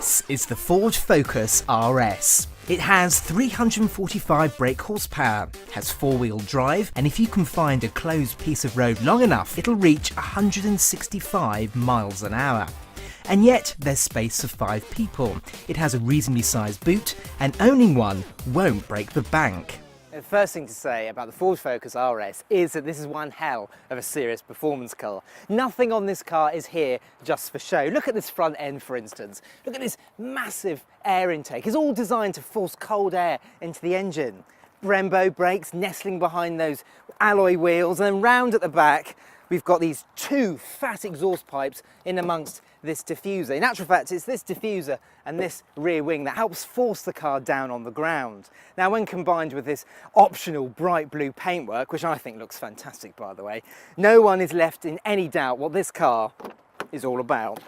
This is the Ford Focus RS. It has 345 brake horsepower, has four-wheel drive, and if you can find a closed piece of road long enough, it'll reach 165 miles an hour. And yet, there's space for 5 people. It has a reasonably sized boot, and owning one won't break the bank. The first thing to say about the Ford Focus RS is that this is one hell of a serious performance car. Nothing on this car is here just for show. Look at this front end, for instance. Look at this massive air intake. It's all designed to force cold air into the engine. Brembo brakes nestling behind those alloy wheels, and then round at the back we've got these 2 fat exhaust pipes in amongst this diffuser. In actual fact, it's this diffuser and this rear wing that helps force the car down on the ground. Now, when combined with this optional bright blue paintwork, which I think looks fantastic by the way, no one is left in any doubt what this car is all about.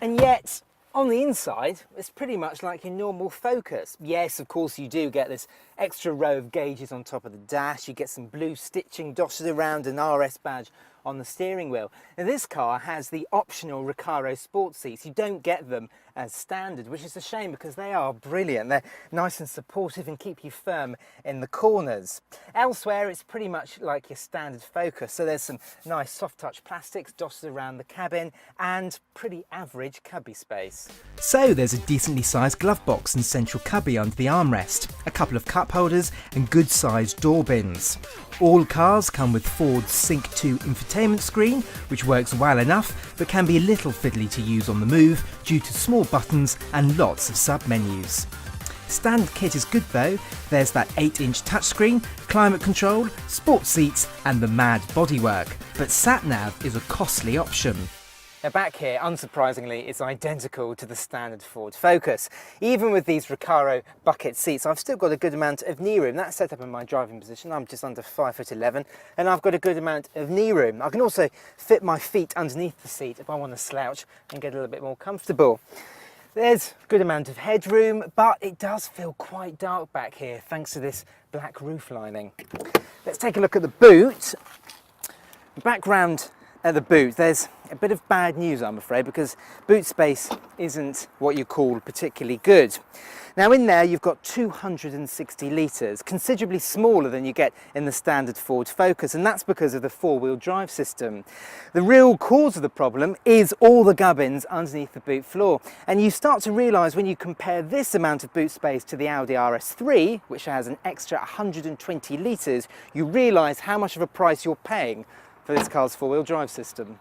And yet, on the inside, it's pretty much like your normal Focus. Yes, of course, you do get this extra row of gauges on top of the dash. You get some blue stitching dotted around an RS badge on the steering wheel. Now, this car has the optional Recaro sport seats. You don't get them as standard, which is a shame because they are brilliant. They're nice and supportive and keep you firm in the corners. Elsewhere, it's pretty much like your standard Focus. So there's some nice soft touch plastics dotted around the cabin and pretty average cubby space. So there's a decently sized glove box and central cubby under the armrest, a couple of cup holders and good sized door bins. All cars come with Ford's Sync 2 infotainment screen, which works well enough but can be a little fiddly to use on the move due to small buttons and lots of sub-menus. Standard kit is good though. There's that 8-inch touchscreen, climate control, sport seats and the mad bodywork. But sat-nav is a costly option. Now back here, unsurprisingly, it's identical to the standard Ford Focus. Even with these Recaro bucket seats, I've still got a good amount of knee room. That's set up in my driving position. I'm just under 5'11", and I've got a good amount of knee room. I can also fit my feet underneath the seat if I want to slouch and get a little bit more comfortable. There's a good amount of headroom, but it does feel quite dark back here thanks to this black roof lining. Let's take a look at the boot. The background at the boot, there's a bit of bad news, I'm afraid, because boot space isn't what you call particularly good. Now in there you've got 260 litres, considerably smaller than you get in the standard Ford Focus, and that's because of the four-wheel drive system. The real cause of the problem is all the gubbins underneath the boot floor, and you start to realise when you compare this amount of boot space to the Audi RS3, which has an extra 120 litres, you realise how much of a price you're paying for this car's four-wheel drive system.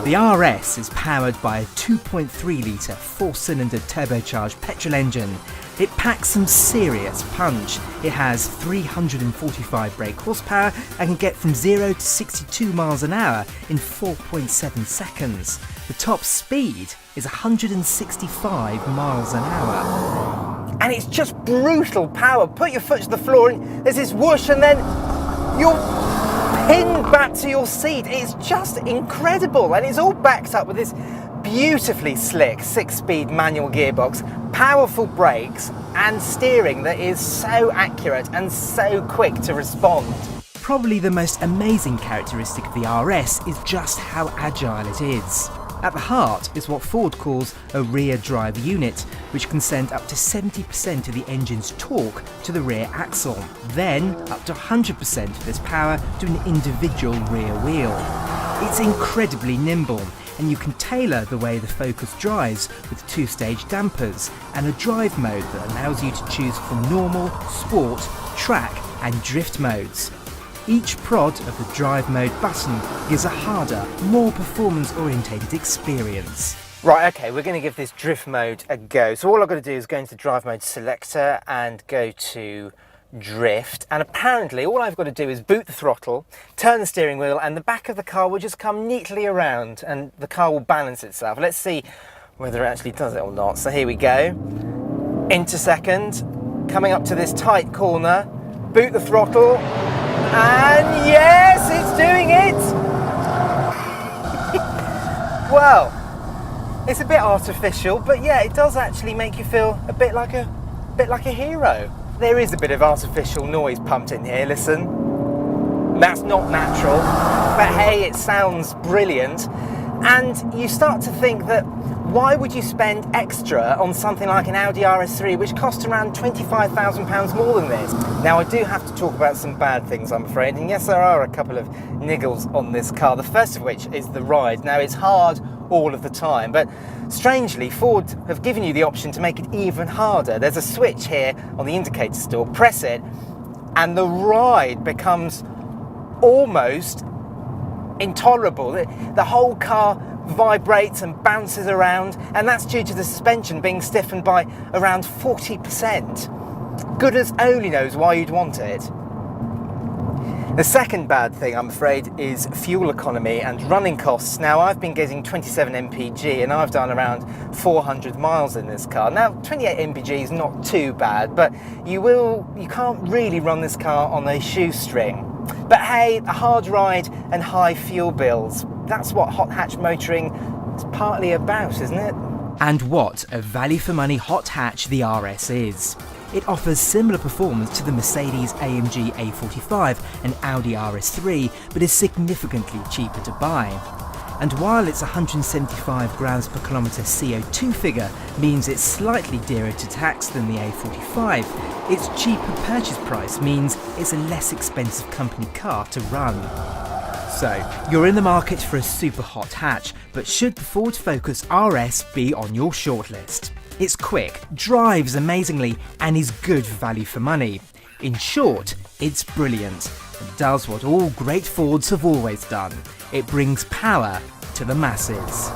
The RS is powered by a 2.3 litre 4-cylinder turbocharged petrol engine. It packs some serious punch. It has 345 brake horsepower and can get from 0 to 62 miles an hour in 4.7 seconds. The top speed is 165 miles an hour. And it's just brutal power. Put your foot to the floor and there's this whoosh and then you're pinned back to your seat. It's just incredible, and it's all backed up with this beautifully slick 6-speed manual gearbox, powerful brakes and steering that is so accurate and so quick to respond. Probably the most amazing characteristic of the RS is just how agile it is. At the heart is what Ford calls a rear drive unit, which can send up to 70% of the engine's torque to the rear axle, then up to 100% of this power to an individual rear wheel. It's incredibly nimble, and you can tailor the way the Focus drives with 2-stage dampers and a drive mode that allows you to choose from normal, sport, track and drift modes. Each prod of the drive mode button gives a harder, more performance-orientated experience. Right, okay, we're going to give this drift mode a go. So all I've got to do is go into drive mode selector and go to drift. And apparently all I've got to do is boot the throttle, turn the steering wheel, and the back of the car will just come neatly around and the car will balance itself. Let's see whether it actually does it or not. So here we go. Into second, coming up to this tight corner, boot the throttle. And yes, it's doing it! Well, it's a bit artificial, but yeah, it does actually make you feel a bit like a hero. There is a bit of artificial noise pumped in here, listen. That's not natural, but hey, it sounds brilliant. And you start to think that why would you spend extra on something like an Audi RS3 which costs around £25,000 more than this? Now I do have to talk about some bad things, I'm afraid, and yes, there are a couple of niggles on this car, the first of which is the ride. Now it's hard all of the time, but strangely Ford have given you the option to make it even harder. There's a switch here on the indicator still, press it and the ride becomes almost intolerable. The whole car vibrates and bounces around, and that's due to the suspension being stiffened by around 40%. Goodness only knows why you'd want it. The second bad thing, I'm afraid, is fuel economy and running costs. Now, I've been getting 27 mpg and I've done around 400 miles in this car. Now, 28 mpg is not too bad, but you can't really run this car on a shoestring. But hey, a hard ride and high fuel bills, that's what hot hatch motoring is partly about, isn't it? And what a value for money hot hatch the RS is. It offers similar performance to the Mercedes-AMG A45 and Audi RS3, but is significantly cheaper to buy. And while its 175 grams per kilometre CO2 figure means it's slightly dearer to tax than the A45, its cheaper purchase price means it's a less expensive company car to run. So, you're in the market for a super hot hatch, but should the Ford Focus RS be on your shortlist? It's quick, drives amazingly, and is good value for money. In short, it's brilliant and does what all great Fords have always done. It brings power to the masses.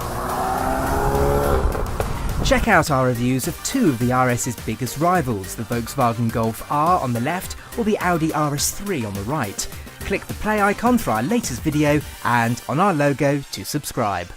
Check out our reviews of two of the RS's biggest rivals, the Volkswagen Golf R on the left or the Audi RS3 on the right. Click the play icon for our latest video and on our logo to subscribe.